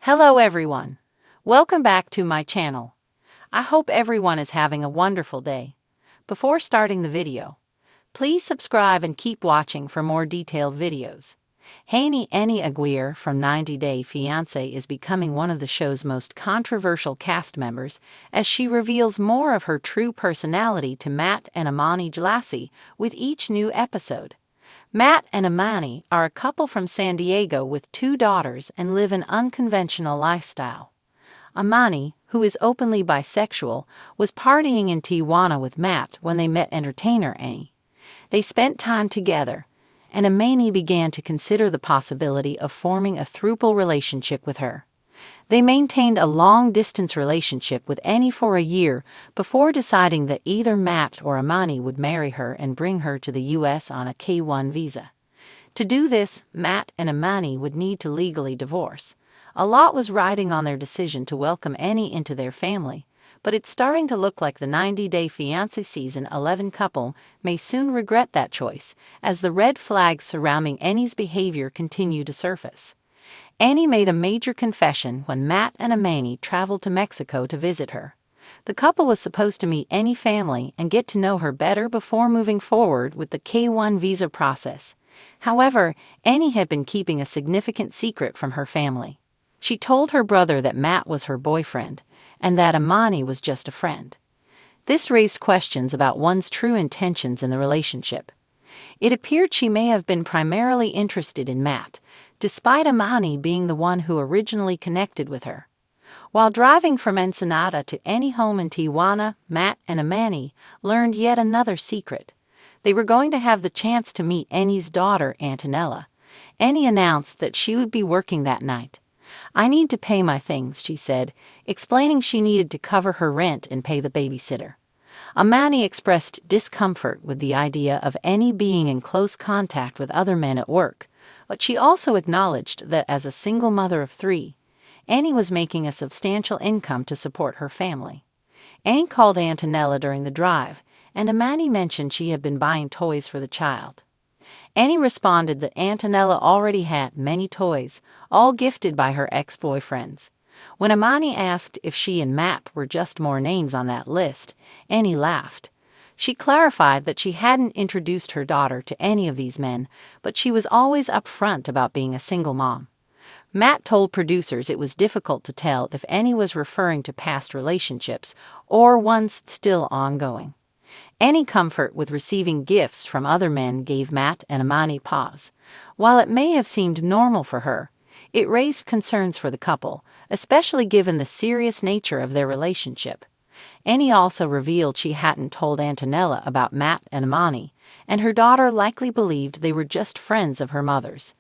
Hello everyone. Welcome back to my channel. I hope everyone is having a wonderful day. Before starting the video, please subscribe and keep watching for more detailed videos. Hany Aguirre from 90 Day Fiancé is becoming one of the show's most controversial cast members as she reveals more of her true personality to Matt and Amani with each new episode. Matt and Amani are a couple from San Diego with 2 daughters and live an unconventional lifestyle. Amani, who is openly bisexual, was partying in Tijuana with Matt when they met entertainer Annie. They spent time together, and Amani began to consider the possibility of forming a throuple relationship with her. They maintained a long-distance relationship with Annie for a year before deciding that either Matt or Amani would marry her and bring her to the U.S. on a K-1 visa. To do this, Matt and Amani would need to legally divorce. A lot was riding on their decision to welcome Annie into their family, but it's starting to look like the 90 Day Fiancé Season 11 couple may soon regret that choice, as the red flags surrounding Annie's behavior continue to surface. Annie made a major confession when Matt and Amani traveled to Mexico to visit her. The couple was supposed to meet Annie's family and get to know her better before moving forward with the K-1 visa process. However, Annie had been keeping a significant secret from her family. She told her brother that Matt was her boyfriend and that Amani was just a friend. This raised questions about one's true intentions in the relationship. It appeared she may have been primarily interested in Matt, despite Amani being the one who originally connected with her. While driving from Ensenada to Annie's home in Tijuana, Matt and Amani learned yet another secret. They were going to have the chance to meet Annie's daughter, Antonella. Annie announced that she would be working that night. "I need to pay my things," she said, explaining she needed to cover her rent and pay the babysitter. Amani expressed discomfort with the idea of Annie being in close contact with other men at work, but she also acknowledged that as a single mother of 3, Annie was making a substantial income to support her family. Annie called Antonella during the drive, and Amani mentioned she had been buying toys for the child. Annie responded that Antonella already had many toys, all gifted by her ex-boyfriends. When Amani asked if she and Matt were just more names on that list, Annie laughed. She clarified that she hadn't introduced her daughter to any of these men, but she was always upfront about being a single mom. Matt told producers it was difficult to tell if Annie was referring to past relationships or ones still ongoing. Any comfort with receiving gifts from other men gave Matt and Amani pause. While it may have seemed normal for her, it raised concerns for the couple, especially given the serious nature of their relationship. Annie also revealed she hadn't told Antonella about Matt and Amani, and her daughter likely believed they were just friends of her mother's.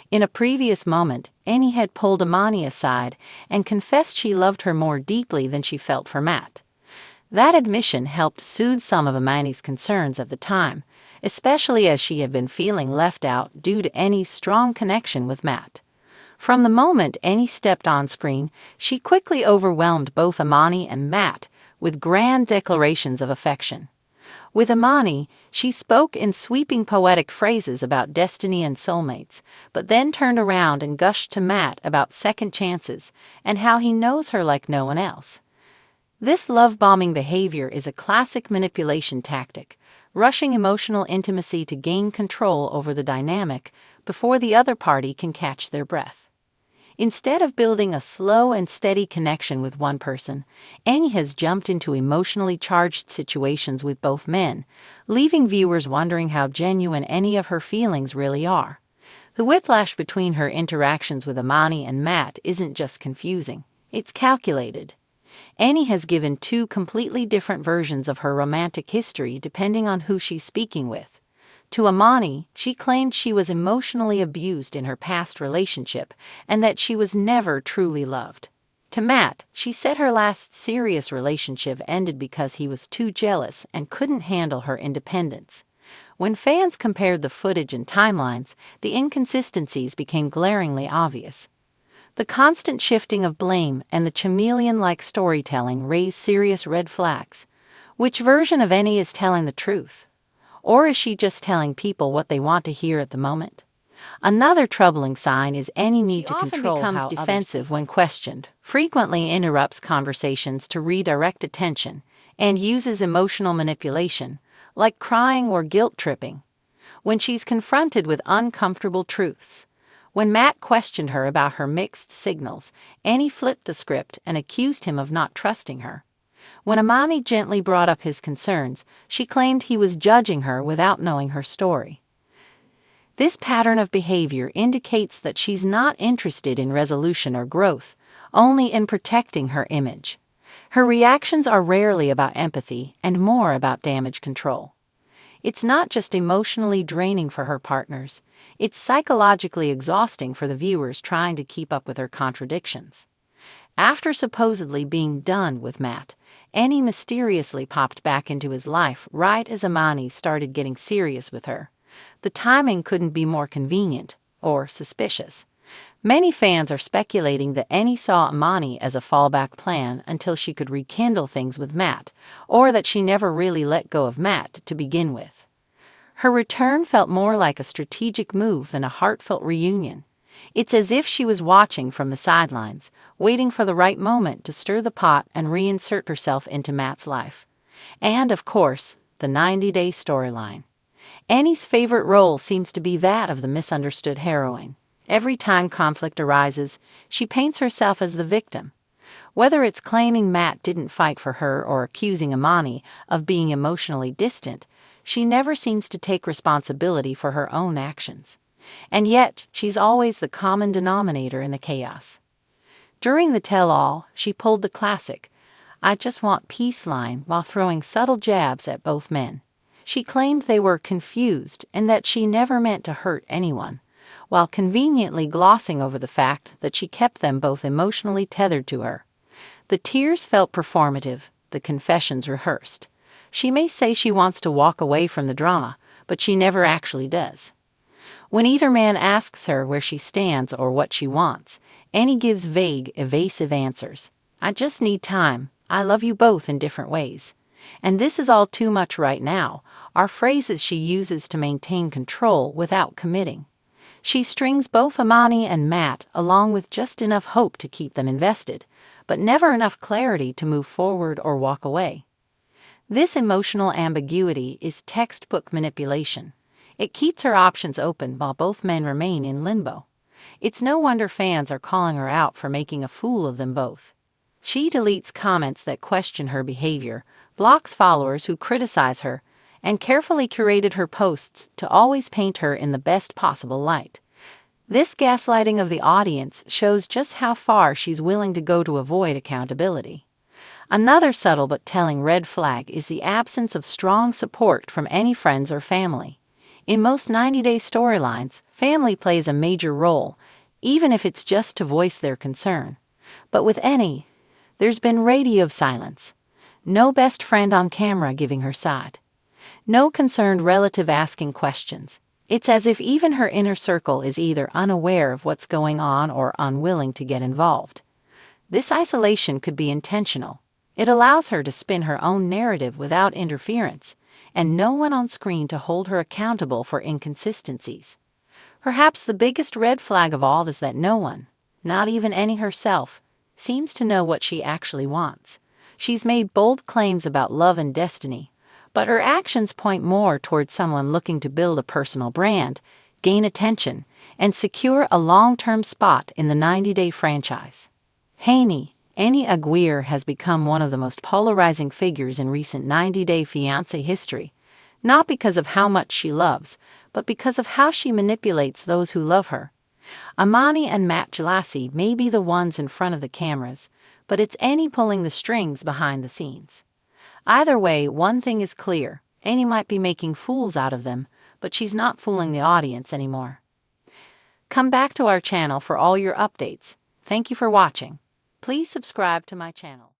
In a previous moment, Annie had pulled Amani aside and confessed she loved her more deeply than she felt for Matt. That admission helped soothe some of Amani's concerns at the time, especially as she had been feeling left out due to Annie's strong connection with Matt. From the moment Annie stepped on screen, she quickly overwhelmed both Amani and Matt with grand declarations of affection. With Amani, she spoke in sweeping poetic phrases about destiny and soulmates, but then turned around and gushed to Matt about second chances and how he knows her like no one else. This love-bombing behavior is a classic manipulation tactic, rushing emotional intimacy to gain control over the dynamic before the other party can catch their breath. Instead of building a slow and steady connection with one person, Annie has jumped into emotionally charged situations with both men, leaving viewers wondering how genuine any of her feelings really are. The whiplash between her interactions with Amani and Matt isn't just confusing, it's calculated. Annie has given 2 completely different versions of her romantic history depending on who she's speaking with. To Amani, she claimed she was emotionally abused in her past relationship and that she was never truly loved. To Matt, she said her last serious relationship ended because he was too jealous and couldn't handle her independence. When fans compared the footage and timelines, the inconsistencies became glaringly obvious. The constant shifting of blame and the chameleon-like storytelling raised serious red flags. Which version of Annie is telling the truth? Or is she just telling people what they want to hear at the moment? Another troubling sign is any need She to often control becomes how defensive when questioned, frequently interrupts conversations to redirect attention, and uses emotional manipulation, like crying or guilt tripping, when she's confronted with uncomfortable truths. When Matt questioned her about her mixed signals, Annie flipped the script and accused him of not trusting her. When Amani gently brought up his concerns, she claimed he was judging her without knowing her story. This pattern of behavior indicates that she's not interested in resolution or growth, only in protecting her image. Her reactions are rarely about empathy and more about damage control. It's not just emotionally draining for her partners, it's psychologically exhausting for the viewers trying to keep up with her contradictions. After supposedly being done with Matt, Annie mysteriously popped back into his life right as Amani started getting serious with her. The timing couldn't be more convenient or suspicious. Many fans are speculating that Annie saw Amani as a fallback plan until she could rekindle things with Matt, or that she never really let go of Matt to begin with. Her return felt more like a strategic move than a heartfelt reunion. It's as if she was watching from the sidelines, waiting for the right moment to stir the pot and reinsert herself into Matt's life. And, of course, the 90-day storyline. Annie's favorite role seems to be that of the misunderstood heroine. Every time conflict arises, she paints herself as the victim. Whether it's claiming Matt didn't fight for her or accusing Amani of being emotionally distant, she never seems to take responsibility for her own actions. And yet, she's always the common denominator in the chaos. During the tell-all, she pulled the classic, "I just want peace" line while throwing subtle jabs at both men. She claimed they were confused and that she never meant to hurt anyone, while conveniently glossing over the fact that she kept them both emotionally tethered to her. The tears felt performative, the confessions rehearsed. She may say she wants to walk away from the drama, but she never actually does. When either man asks her where she stands or what she wants, Annie gives vague, evasive answers. "I just need time. I love you both in different ways. And this is all too much right now," are phrases she uses to maintain control without committing. She strings both Amani and Matt along with just enough hope to keep them invested, but never enough clarity to move forward or walk away. This emotional ambiguity is textbook manipulation. It keeps her options open while both men remain in limbo. It's no wonder fans are calling her out for making a fool of them both. She deletes comments that question her behavior, blocks followers who criticize her, and carefully curated her posts to always paint her in the best possible light. This gaslighting of the audience shows just how far she's willing to go to avoid accountability. Another subtle but telling red flag is the absence of strong support from any friends or family. In most 90-day storylines, family plays a major role, even if it's just to voice their concern. But with Annie, there's been radio silence. No best friend on camera giving her side. No concerned relative asking questions. It's as if even her inner circle is either unaware of what's going on or unwilling to get involved. This isolation could be intentional. It allows her to spin her own narrative without interference, and no one on screen to hold her accountable for inconsistencies. Perhaps the biggest red flag of all is that no one, not even Annie herself, seems to know what she actually wants. She's made bold claims about love and destiny, but her actions point more toward someone looking to build a personal brand, gain attention, and secure a long-term spot in the 90-day franchise. Hany Aguirre has become one of the most polarizing figures in recent 90-day Fiancé history, not because of how much she loves, but because of how she manipulates those who love her. Amani and Matt Jalassi may be the ones in front of the cameras, but it's Annie pulling the strings behind the scenes. Either way, one thing is clear: Annie might be making fools out of them, but she's not fooling the audience anymore. Come back to our channel for all your updates. Thank you for watching. Please subscribe to my channel.